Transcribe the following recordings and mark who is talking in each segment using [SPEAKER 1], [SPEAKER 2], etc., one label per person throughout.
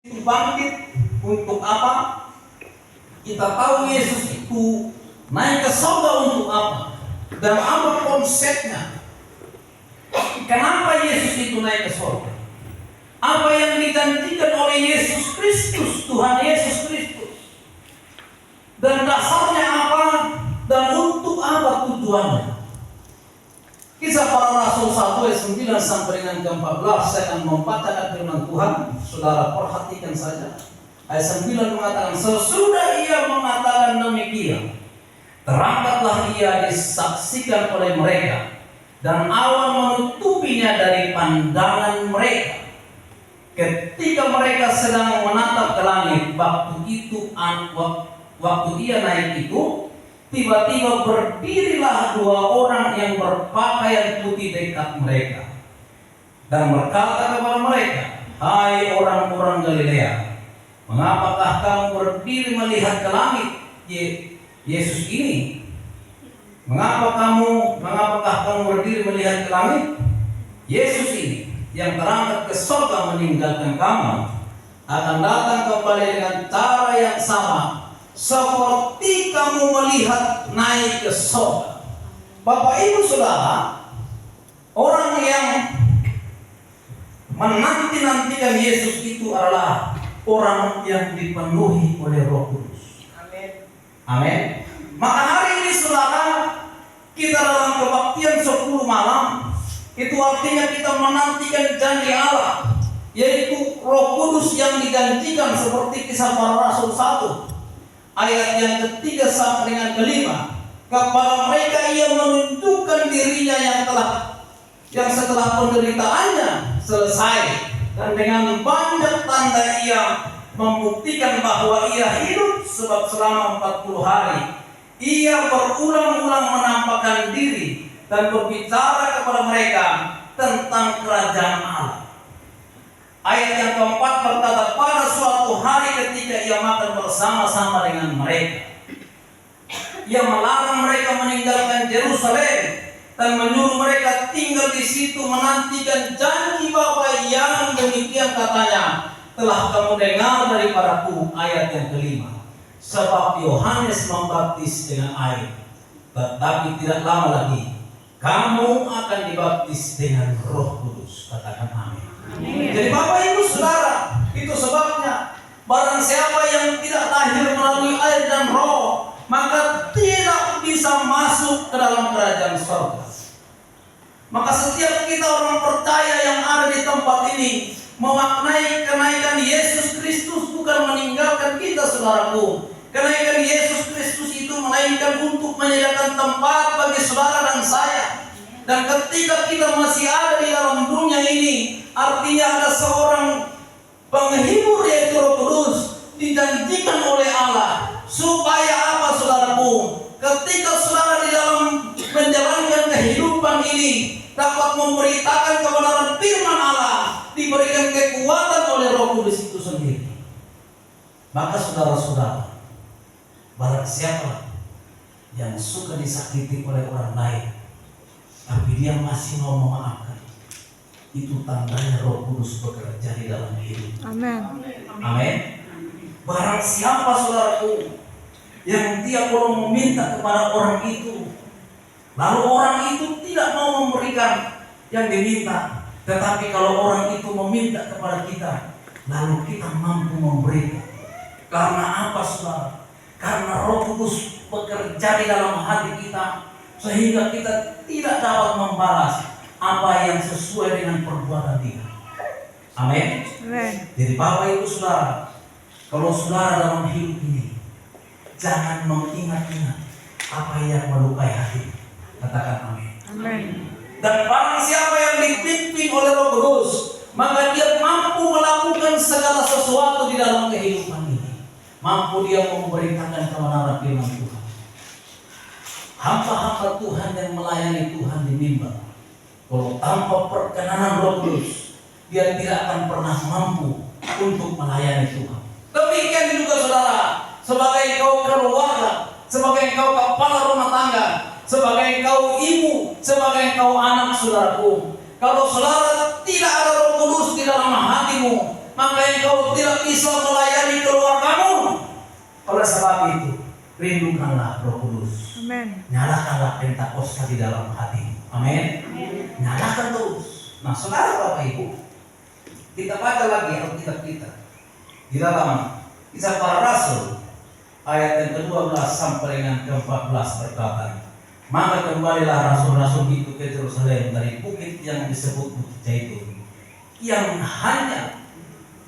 [SPEAKER 1] Itu bangkit untuk apa? Kita tahu Yesus itu naik ke surga untuk apa? Dan apa konsepnya? Kenapa Yesus itu naik ke surga? Apa yang dijanjikan oleh Yesus Kristus, Tuhan Yesus Kristus? Dan dasarnya apa? Dan untuk apa tujuannya? Kisah Para Rasul 1 ayat 9 sampai dengan ke-14, saya akan membacakan firman Tuhan. Saudara perhatikan saja. Ayat 9 mengatakan, sesudah ia mengatakan demikian, terangkatlah ia disaksikan oleh mereka, dan awan menutupinya dari pandangan mereka. Ketika mereka sedang menatap ke langit, waktu ia naik itu, tiba-tiba berdirilah dua orang yang berpakaian putih dekat mereka dan berkata kepada mereka, hai orang-orang Galilea, mengapakah kamu berdiri melihat ke langit Yesus ini? Mengapakah kamu berdiri melihat ke langit? Yesus ini yang terangkat ke surga meninggalkan kamu akan datang kembali dengan cara yang sama seperti kamu melihat naik ke surga. Bapak Ibu Saudara, orang yang menanti-nantikan Yesus itu adalah orang yang dipenuhi oleh Roh Kudus. Amin. Amin. Maka hari ini saudara, kita dalam kebaktian 10 malam, itu artinya kita menantikan janji Allah, yaitu Roh Kudus yang dijanjikan seperti Kisah Para Rasul 1 ayat yang ketiga sampai dengan kelima. Kepada mereka ia menunjukkan dirinya yang setelah penderitaannya selesai, dan dengan banyak tanda ia membuktikan bahwa ia hidup, sebab selama 40 hari ia berulang-ulang menampakkan diri dan berbicara kepada mereka tentang kerajaan Allah. Ayat yang keempat berkata, pada suatu hari ketika ia makan bersama-sama dengan mereka, ia melarang mereka meninggalkan Yerusalem dan menyuruh mereka tinggal di situ menantikan janji Bapa yang demikian katanya, telah kamu dengar daripadaku. Ayat yang kelima, sebab Yohanes membaptis dengan air, tetapi tidak lama lagi kamu akan dibaptis dengan Roh Kudus. Katakan amin. Amin. Jadi Bapak Ibu Saudara, itu sebabnya barang siapa yang tidak lahir melalui air dan roh, maka tidak bisa masuk ke dalam kerajaan surga. Maka setiap kita orang percaya yang ada di tempat ini memaknai kenaikan Yesus Kristus bukan meninggalkan kita, saudaraku. Kenaikan Yesus Kristus itu melainkan untuk menyediakan tempat bagi saudara dan saya. Dan ketika kita masih ada di dalam dunia ini, artinya ada seorang penghibur yaitu Roh Kudus dijanjikan oleh Allah. Supaya apa, saudaraku? Ketika saudara di dalam menjalankan kehidupan ini dapat memberitakan kebenaran firman Allah, diberikan kekuatan oleh Roh Kudus itu sendiri. Maka saudara-saudara, barang siapa yang suka disakiti oleh orang lain, tapi dia masih mau memaafkan, itu tandanya Roh Kudus bekerja di dalam hidup. Amin. Amin. Barang siapa saudaraku yang dia perlu meminta kepada orang itu, lalu orang itu tidak mau memberikan yang diminta, tetapi kalau orang itu meminta kepada kita, lalu kita mampu memberikan. Karena apa, saudara? Karena Roh Kudus bekerja di dalam hati kita, sehingga kita tidak dapat membalas apa yang sesuai dengan perbuatan kita. Amin. Jadi Bapak Ibu Saudara, kalau saudara dalam hidup ini, jangan mengingat-ingat apa yang melukai hati. Katakan amin. Amin. Dan barang siapa yang dipimpin oleh Roh Kudus, maka dia mampu melakukan segala sesuatu di dalam kehidupan ini. Mampu dia memberitakan kebenaran firman Tuhan. Hamba-hamba Tuhan yang melayani Tuhan di mimbar, kalau tanpa perkenanan Roh Kudus, dia tidak akan pernah mampu untuk melayani Tuhan. Demikian juga saudara, sebagai engkau keluarga, sebagai engkau kepala rumah tangga, sebagai engkau ibu, sebagai engkau anak, saudaraku, kalau saudara tidak ada Roh Kudus di dalam hatimu, maka engkau tidak bisa melayani keluargamu. Oleh sebab itu, rindukanlah Roh Kudus.
[SPEAKER 2] Amin.
[SPEAKER 1] Nyalakanlah Pentakosta di dalam hati. Amin. Nyalakan terus. Nah, saudara Bapak Ibu, kita baca lagi Alkitab kita di dalam Kisah Para Rasul ayat yang ke-12 sampai dengan ke-14 berkata, maka kembalilah rasul-rasul itu ke Yerusalem dari bukit yang disebut Bukit Zaitun, yang hanya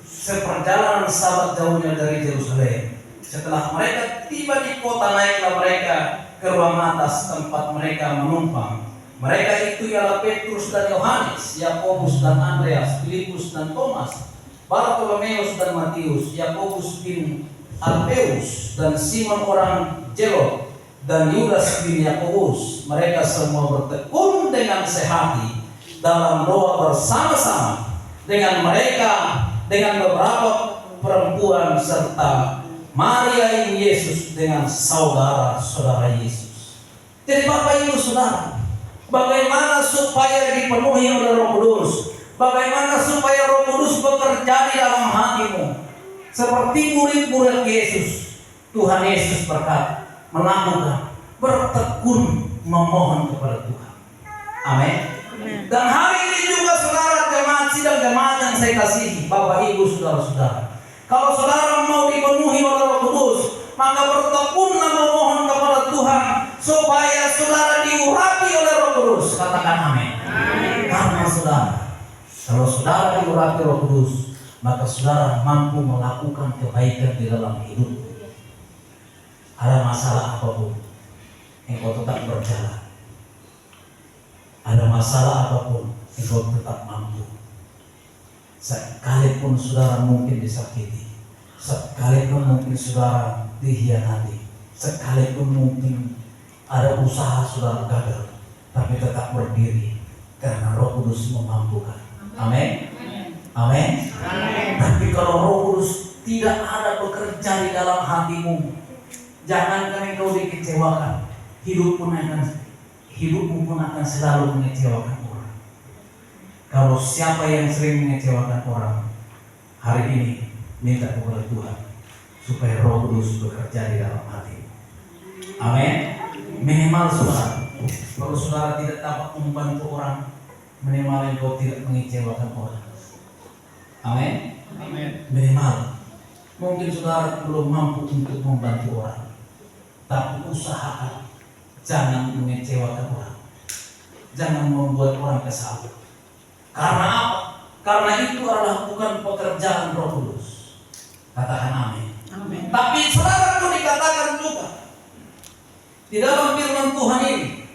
[SPEAKER 1] seperjalanan sabat jauhnya dari Yerusalem. Setelah mereka tiba di kota, naiklah mereka ke ruang atas tempat mereka menumpang. Mereka itu ialah Petrus dan Yohanes, Yakobus dan Andreas, Filipus dan Thomas, Bartolomeus dan Matius, Yakobus bin Alpeus dan Simon orang Zelot dan Yudas bin Yakobus. Mereka semua bertekun dengan sehati dalam doa bersama-sama dengan mereka, dengan beberapa perempuan serta Maria yang Yesus dengan saudara-saudara Yesus. Jadi Bapak Ibu Saudara, bagaimana supaya dipenuhi oleh Roh Kudus? Bagaimana supaya Roh Kudus bekerja di dalam hatimu? Seperti murid-murid Yesus, Tuhan Yesus berkata, melakukan, bertekun memohon kepada Tuhan. Amin. Dan hari ini juga saudara jemaat sidang jemaat yang saya kasihi, Bapak Ibu saudara-saudara, kalau saudara mau dipenuhi oleh Roh Kudus, maka bertekunlah memohon kepada Tuhan supaya saudara diurapi oleh Roh Kudus. Katakan amin. Karena saudara, kalau saudara diurapi Roh Kudus, maka saudara mampu melakukan kebaikan di dalam hidup. Ada masalah apapun, engkau tetap berjalan. Ada masalah apapun, engkau tetap mampu. Sekalipun saudara mungkin disakiti, sekalipun mungkin saudara dikhianati, sekalipun mungkin ada usaha saudara gagal, tapi tetap berdiri karena Roh Kudus memampukan. Amin. Amin. Tapi kalau Roh Kudus tidak ada bekerja di dalam hatimu, jangankan engkau dikecewakan, hidupmu pun akan selalu mengecewakan orang. Kalau siapa yang sering mengecewakan orang, hari ini minta kepada Tuhan supaya Roh Kudus bekerja di dalam hatimu. Amin. Minimal saudara, kalau saudara tidak dapat membantu orang, minimal engkau tidak mengecewakan orang. Amin. Amin. Minimal. Mungkin saudara belum mampu untuk membantu orang, tapi usahakan jangan mengecewakan orang, jangan membuat orang kesal. Karena apa? Karena itu adalah bukan pekerjaan Roh Kudus. Katakan amin. Amin. Tapi saudara pun dikatakan juga di dalam firman Tuhan ini,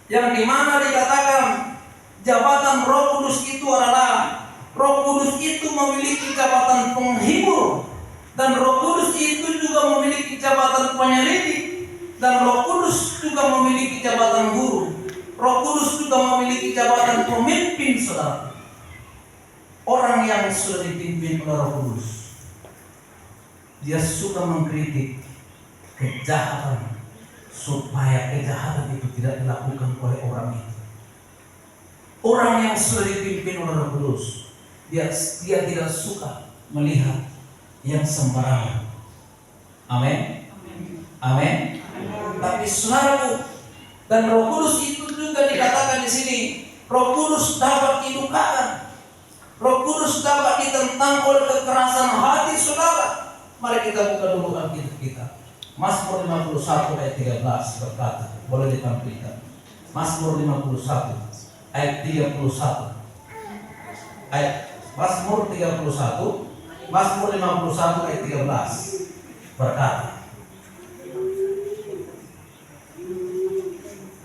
[SPEAKER 1] yang dimana dikatakan jabatan Roh Kudus itu adalah, Roh Kudus itu memiliki jabatan penghibur, dan Roh Kudus itu juga memiliki jabatan penyelidik, dan Roh Kudus juga memiliki jabatan guru. Roh Kudus juga memiliki jabatan pemimpin, saudara. Orang yang sudah dipimpin oleh Roh Kudus, dia suka mengkritik kejahatan supaya kejahatan itu tidak dilakukan oleh orang itu. Orang yang sudah dipimpin oleh Roh Kudus, dia tidak suka melihat yang sembarangan. Amin. Amin. Tapi saudaraku, dan Roh Kudus itu juga dikatakan di sini, Roh Kudus dapat didukakan, Roh Kudus dapat ditentang oleh kekerasan hati saudara. Mari kita buka dulu Alkitab kita. Mazmur 51 ayat 13 berkata, boleh ditampilkan. Mazmur 51 ayat 31. Mazmur 51 ayat 13 berkata,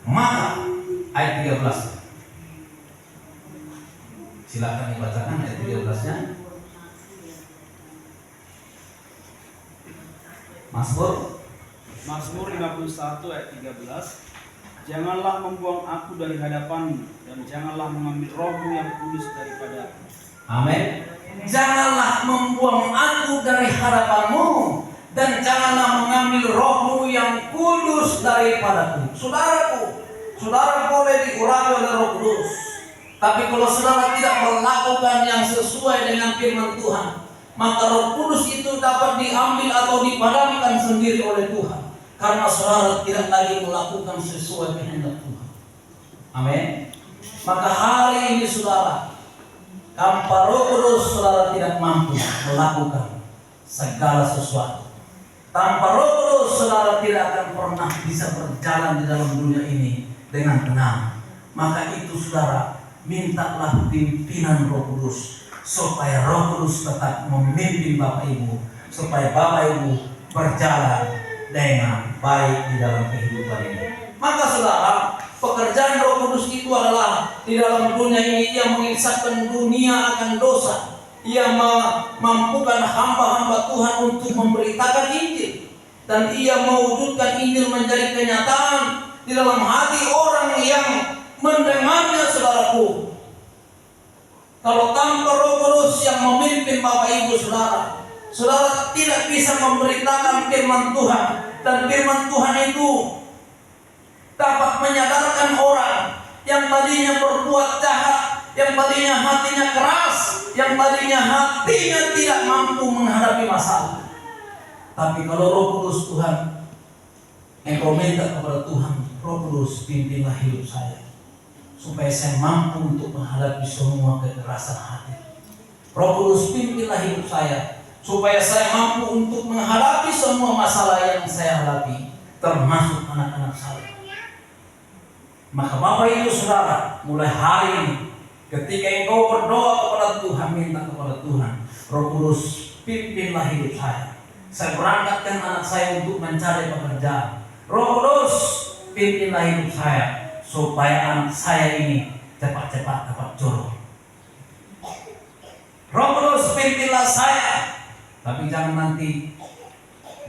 [SPEAKER 1] maka ayat 13, silakan dibacakan ayat 13-nya.
[SPEAKER 3] Mazmur 51 ayat 13. Janganlah membuang aku dari hadapanmu, dan janganlah mengambil rohmu yang kudus daripada.
[SPEAKER 1] Amin. Janganlah membuang aku dari hadapanmu, dan janganlah mengambil rohmu yang kudus daripadaku. Saudaraku, saudara boleh diurapi oleh Roh Kudus, tapi kalau saudara tidak melakukan yang sesuai dengan firman Tuhan, maka Roh Kudus itu dapat diambil atau dipadamkan sendiri oleh Tuhan, karena saudara tidak lagi melakukan sesuai kehendak Tuhan. Amin. Maka hari ini saudara, tanpa Roh Kudus saudara tidak mampu melakukan segala sesuatu. Tanpa Roh Kudus saudara tidak akan pernah bisa berjalan di dalam dunia ini dengan tenang. Maka itu saudara, mintalah pimpinan Roh Kudus, supaya Roh Kudus tetap memimpin Bapak Ibu, supaya Bapak Ibu berjalan dengan baik di dalam kehidupan ini. Maka saudara, pekerjaan Roh Kudus itu adalah di dalam dunia ini ia mengisahkan dunia akan dosa. Ia memampukan hamba-hamba Tuhan untuk memberitakan Injil, dan ia mewujudkan Injil menjadi kenyataan di dalam hati orang yang mendengarnya, saudaraku. Kalau tanpa Roh Kudus yang memimpin Bapak Ibu saudara, saudara tidak bisa memberitakan firman Tuhan, dan firman Tuhan itu dapat menyadarkan orang yang tadinya berbuat jahat, yang tadinya hatinya keras, yang tadinya hatinya tidak mampu menghadapi masalah. Tapi kalau Roh Kudus Tuhan, engkau minta kepada Tuhan, Roh Kudus pimpinlah hidup saya, supaya saya mampu untuk menghadapi semua kekerasan hati. Roh Kudus pimpinlah hidup saya, supaya saya mampu untuk menghadapi semua masalah yang saya hadapi, termasuk anak-anak saya. Maka Bapak Ibu saudara, mulai hari ini, ketika engkau berdoa kepada Tuhan, minta kepada Tuhan, Roh Kudus pimpinlah hidup saya. Saya berangkatkan anak saya untuk mencari pekerjaan. Roh Kudus pimpinlah hidup saya, supaya anak saya ini cepat-cepat dapat jodoh. Roh Kudus pimpinlah saya. Tapi jangan nanti,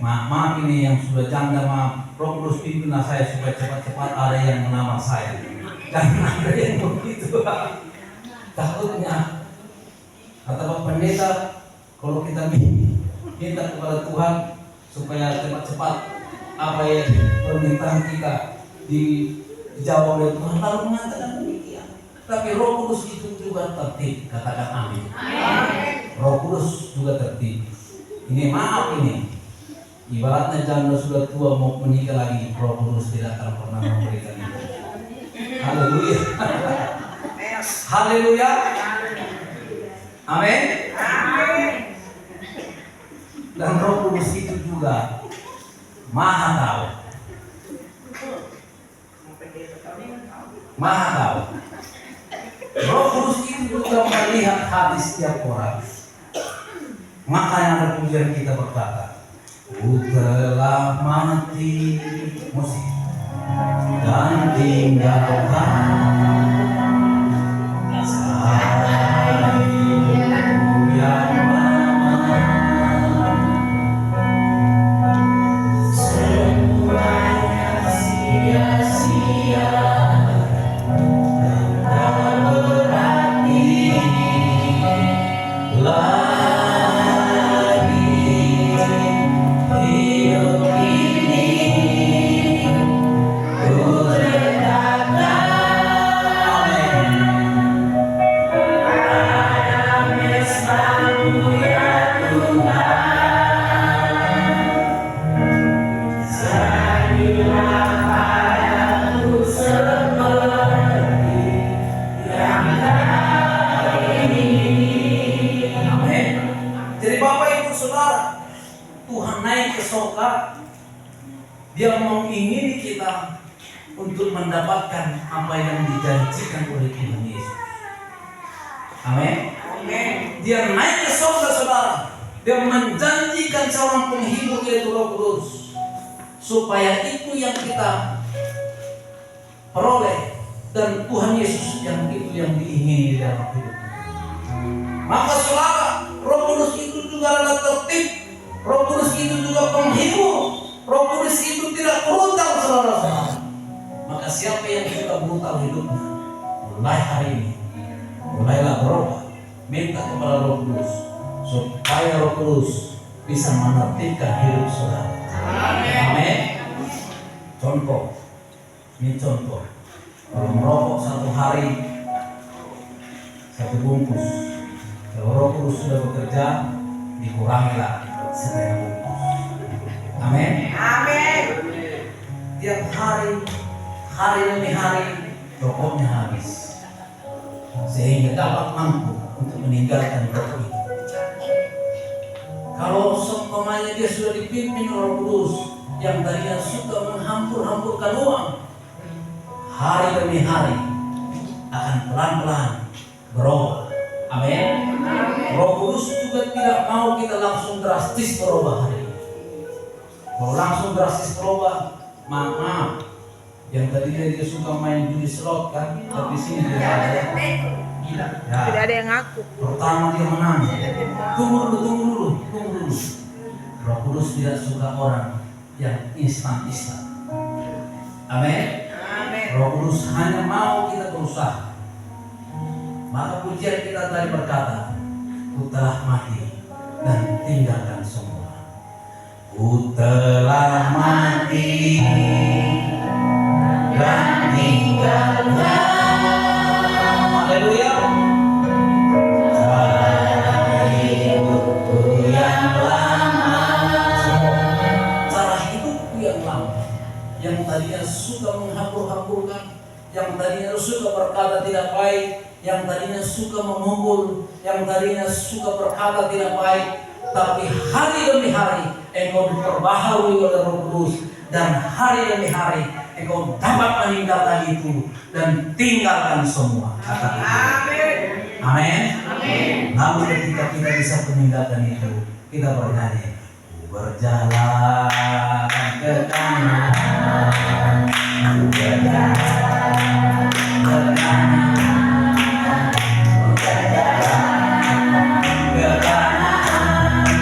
[SPEAKER 1] maaf ini yang sudah janda, maaf, Roh Kudus pimpinlah saya supaya cepat-cepat ada yang menamar saya. Jangan ada yang begitu. Takutnya kata Pak Pendeta, kalau kita minta kepada Tuhan supaya cepat-cepat apa yang permintaan kita dijawab oleh Tuhan, lalu mengatakan demikian. Tapi Roh Kudus itu juga tertib, katakan amin. Roh Kudus juga tertib. Ini maaf ini, ibaratnya janda sudah tua mau menikah lagi, Roh Kudus tidak akan pernah memberikan itu. Haleluya. Haleluya. Amin. Dan Roh Kudus itu juga Maha tahu. Maha tahu. Roh Kudus itu juga melihat hati setiap orang. Makanya ada pujian kita berkata, ku telah mati dan tinggalkan Dia mengingini kita untuk mendapatkan apa yang dijanjikan oleh Tuhan Yesus. Amin. Dia naik ke surga saudara. Dia menjanjikan seorang penghibur yaitu Roh Kudus, supaya itu yang kita peroleh, dan Tuhan Yesus yang itu yang diingini di dalam hidup. Maka saudara, Roh Kudus itu juga adalah tertib. Roh Kudus itu juga penghibur. Roh Kudus itu tidak brutal, saudara-saudara. Maka siapa yang suka brutal hidupnya, mulai hari ini, mulailah berubah. Minta kepada Roh Kudus, supaya Roh Kudus bisa menertibkan hidup saudara. Amin. Contoh, ini contoh. Kalau merokok satu hari, satu bungkus. Kalau Roh Kudus sudah bekerja, dikurangilah setengah bungkus. Amin.
[SPEAKER 2] Amin.
[SPEAKER 1] Tiap hari demi hari rokoknya habis, sehingga dapat mampu untuk meninggalkan rokok itu. Kalau seumpamanya dia sudah dipimpin Roh Kudus yang tadinya suka menghampur-hampurkan uang, hari demi hari akan pelan-pelan berubah. Amin. Roh Kudus juga tidak mau kita langsung drastis berubah hari ini. Kalau langsung drastis berubah, maaf, yang tadinya dia suka main judi slot kan, tapi sini dia ada gila. Ya.
[SPEAKER 2] Tidak ada yang ngaku.
[SPEAKER 1] Pertama dia menang. Tunggu dulu. Roh Kudus tidak suka orang yang instan. Amin.
[SPEAKER 2] Amin.
[SPEAKER 1] Roh Kudus hanya mau kita berusaha. Maka pujian kita tadi berkata, ku telah mati dan tinggalkan semua. Ku telah mati dan tinggalkan. Haleluya. Cara hidupku yang lama, yang tadinya suka menghambur-hamburkan, yang tadinya suka berkata tidak baik, yang tadinya suka memukul, yang tadinya suka berkata tidak baik, tapi hari demi hari engkau diperbaharui oleh Roh Kudus, dan hari demi hari engkau dapat meninggalkan itu dan tinggalkan semua.
[SPEAKER 2] Amin.
[SPEAKER 1] Amin.
[SPEAKER 2] Amin.
[SPEAKER 1] Namun ketika kita bisa meninggalkan itu, kita bernyanyi, berjalan ke kanan, berjalan ke kanan, berjalan ke kanan,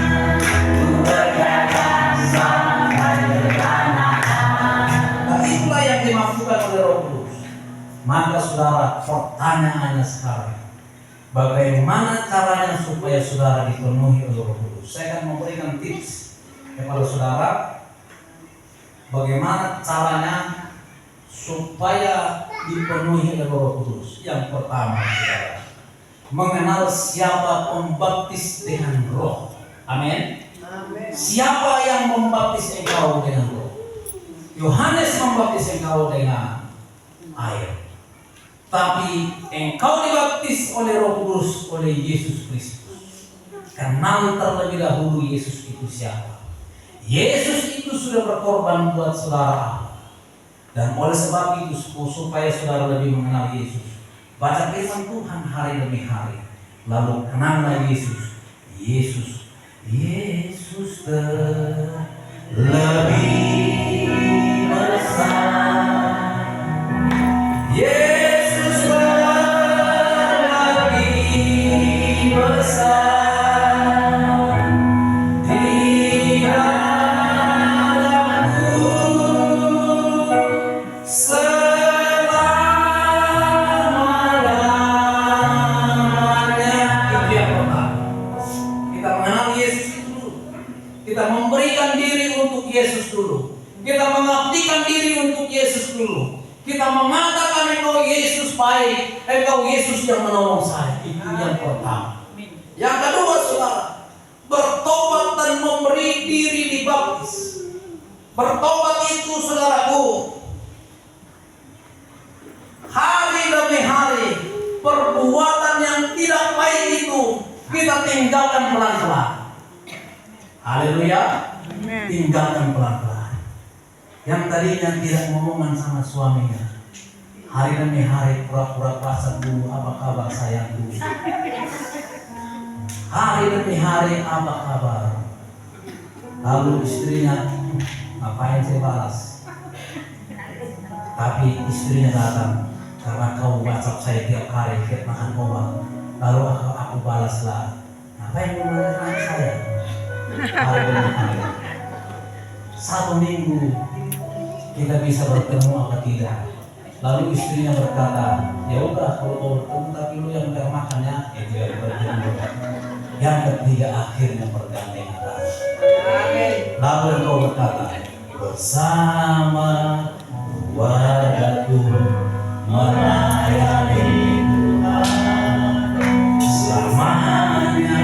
[SPEAKER 1] berjalan sampai ke kanan. Nah, itulah yang dimaksudkan oleh Roh Kudus. Maka saudara, pertanyaannya sekarang, bagaimana caranya supaya saudara dipenuhi oleh Roh Kudus? Saya akan memberikan tips kepada saudara bagaimana caranya supaya dipenuhi oleh Roh Kudus. Yang pertama, saudara, mengenal siapa pembaptis dengan Roh. Amin. Siapa yang membaptis engkau dengan Roh? Yohanes membaptis engkau dengan air, tapi engkau dibaptis oleh Roh Kudus oleh Yesus Kristus. Kenal terlebih dahulu Yesus itu siapa. Yesus itu sudah berkorban buat saudara. Dan oleh sebab itu, supaya saudara lebih mengenal Yesus, baca firman Tuhan hari demi hari. Lalu kenallah Yesus. Yesus terlebih besar. Yesus terlebih besar. Kita memberikan diri untuk Yesus dulu. Kita mengabdikan diri untuk Yesus dulu. Kita mengatakan engkau Yesus baik, engkau Yesus yang menolong saya. Itu yang pertama. Yang kedua, saudara, bertobat dan memberi diri dibaptis. Bertobat itu, saudaraku, hari demi hari perbuatan yang tidak baik itu kita tinggalkan pelan-pelan. Haleluya. Tinggalkan pelan-pelan. Yang tadinya tidak ngomongan sama suaminya, hari demi hari pura-pura pasang dulu, apa kabar sayangku. Hari demi hari, apa kabar. Lalu istrinya, ngapain saya balas? Tapi istrinya datang, karena kau WhatsApp saya tiap hari, tiap makan obat. Lalu aku balaslah, ngapain kau balas saya? Hari demi hari. Satu minggu kita bisa bertemu apa tidak? Lalu istrinya berkata, ya udah kalau kau bertemu tapi lu yang gak makannya, tidak bertemu. Yang ketiga akhirnya bergandengan tangan. Lalu engkau berkata, bersama keluargaku melayani Tuhan selamanya.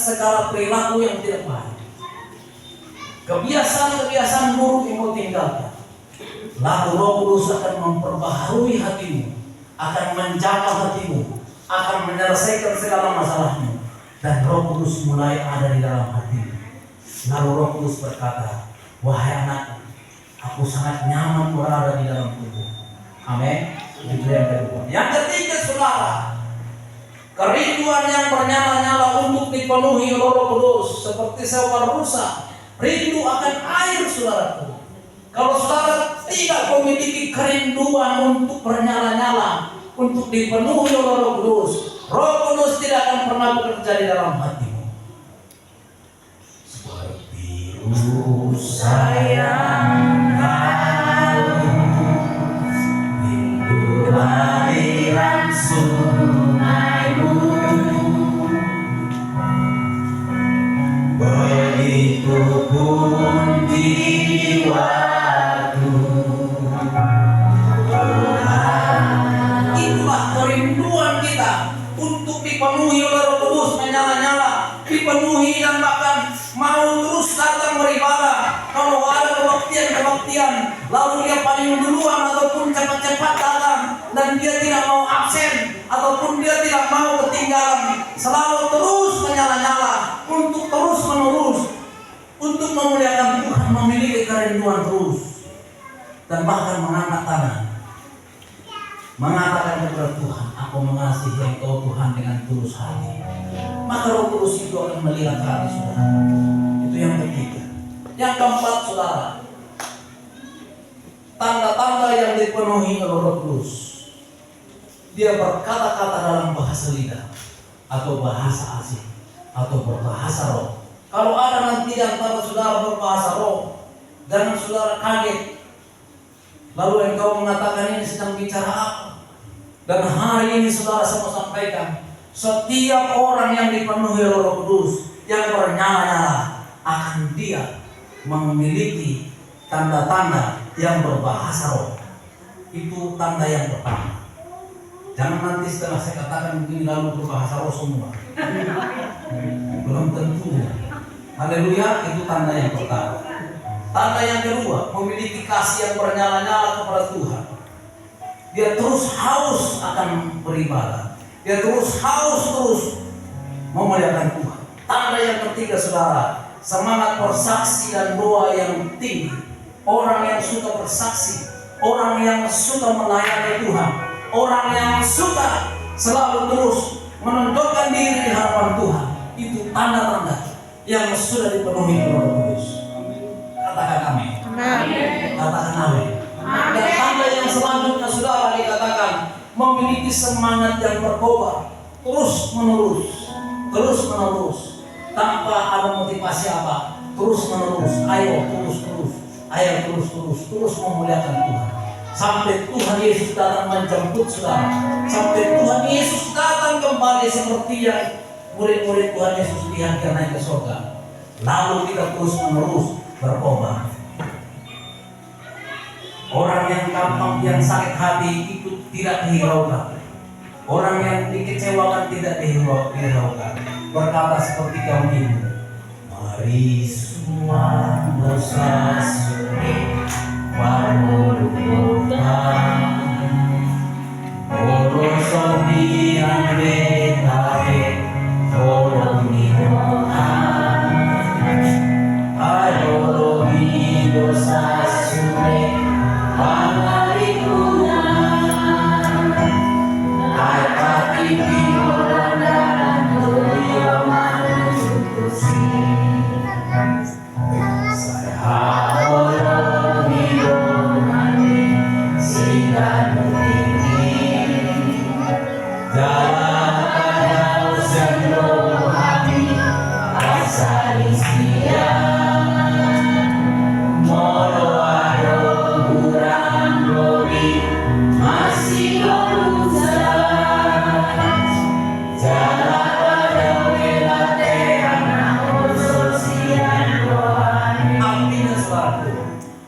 [SPEAKER 1] segala perilaku yang tidak baik. Kebiasaan-kebiasaan buruk yang kau tinggalkan. Lalu Roh Kudus akan memperbaharui hatimu, akan menjaga hatimu, akan menyelesaikan segala masalahmu. Dan Roh Kudus mulai ada di dalam hatimu. Lalu Roh Kudus berkata, wahai anakku, aku sangat nyaman berada di dalam tubuh. Amin. Itu yang kedua. Yang ketiga, saudara, kerinduan yang bernyala-nyala untuk dipenuhi oleh Roh Kudus, seperti seekor rusa rindu akan air, saudaraku. Kalau saudara tidak memiliki kerinduan untuk bernyala-nyala, untuk dipenuhi oleh Roh Kudus, Roh Kudus tidak akan pernah bekerja di dalam hatimu. Seperti rusa yang rindu aliran sungaimu, begitu pun jiwaku. Itulah kerinduan kita untuk dipenuhi oleh Roh Kudus, menyala-nyala, dipenuhi dan bahkan mau terus datang beribadah. Kalau ada kebaktian, lalu dia paling duluan ataupun cepat-cepat datang, dan dia tidak mau absen ataupun dia tidak mau ketinggalan, selalu terus menyala-nyala untuk terus menerus untuk memuliakan Tuhan, memiliki kerinduan terus, dan bahkan mengangkat tangan mengatakan kepada Tuhan, aku mengasihi Engkau Tuhan dengan tulus hati. Maka Roh Kudus itu akan melihat hati saudara. Itu yang ketiga. Yang keempat, saudara, tanda-tanda yang dipenuhi oleh Roh Kudus. Dia berkata-kata dalam bahasa lidah atau bahasa asing atau berbahasa roh. Kalau ada nanti yang antara saudara berbahasa roh, jangan saudara kaget. Lalu engkau mengatakan ini sedang bicara apa? Dan hari ini saudara saya mau sampaikan, setiap orang yang dipenuhi oleh Roh Kudus, yang bernyala-nyala, akan dia memiliki tanda-tanda yang berbahasa roh. Itu tanda yang pertama. Jangan nanti setelah saya katakan begini lalu berbahasa roh semua. Belum tentu. Haleluya, itu tanda yang pertama. Tanda yang kedua, memiliki kasih yang bernyala-nyala kepada Tuhan. Dia terus haus akan beribadah. Dia terus haus memuliakan Tuhan. Tanda yang ketiga, saudara, semangat bersaksi dan doa yang tinggi. Orang yang suka bersaksi, orang yang suka melayani Tuhan, orang yang suka selalu terus menunjukkan diri di hadapan Tuhan. Itu tanda-tanda yang sudah dipenuhi oleh Roh Kudus. Katakan amin. Katakan amin. Dan tanda yang selanjutnya saudara dikatakan memiliki semangat yang berkobar terus menerus tanpa ada motivasi apa, terus menerus, ayo terus memuliakan Tuhan sampai Tuhan Yesus datang menjemput saudara, sampai Tuhan Yesus datang kembali seperti yang murid-murid Tuhan Yesus lihat dia naik ke surga. Lalu kita terus menerus berkobar. Orang yang gampang, yang sakit hati itu tidak dihiraukan. Orang yang dikecewakan tidak dihiraukan. Berkata seperti kaum ini, mari semua dosa suri warulutan orosomi andetahe orominohan ayoromi dosa suri pangarikunan aypati piyolandaran doyoman sukusi saya oromi domani sidan tinggi jalan kadau sendohani asari siang moro ado kurang robi masih urusan jalan kadau elate anak sosial rohani. Artinya suatu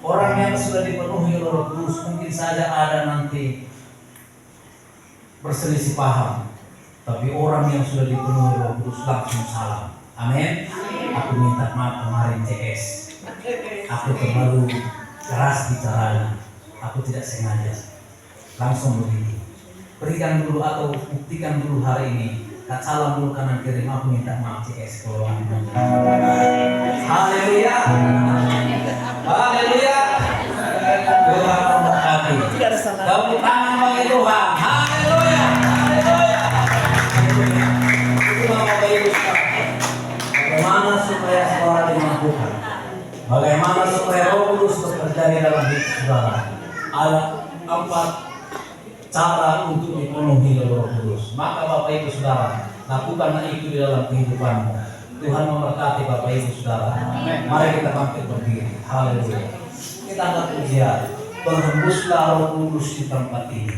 [SPEAKER 1] orang yang sudah dipenuhi oleh Roh Kudus mungkin saja ada nanti berselisih paham, tapi orang yang sudah dipenuhi Roh Kudus langsung salam. Amin. Aku minta maaf kemarin CS. Aku terlalu keras bicaranya. Aku tidak sengaja. Langsung begitu. Berikan dulu atau buktikan dulu hari ini. Tak salah dulu kanan kiri. Aku minta maaf CS. Haleluya. Haleluya. Tuhan memberkati. Tepuk tangan bagi Tuhan. Haleluya. Haleluya. Itulah Bapak Ibu sekalian. Bagaimana supaya saudara dimampukan? Bagaimana supaya Roh Kudus bekerja di dalam hidup saudara? Ada 4 cara untuk dipenuhi oleh Roh Kudus. Maka Bapak Ibu saudara, lakukanlah itu di dalam kehidupanmu. Tuhan memberkati Bapak Ibu saudara. Mari kita bangkit berdiri. Haleluya. Kita angkat pujian. Berhembuslah Roh Kudus di tempat ini.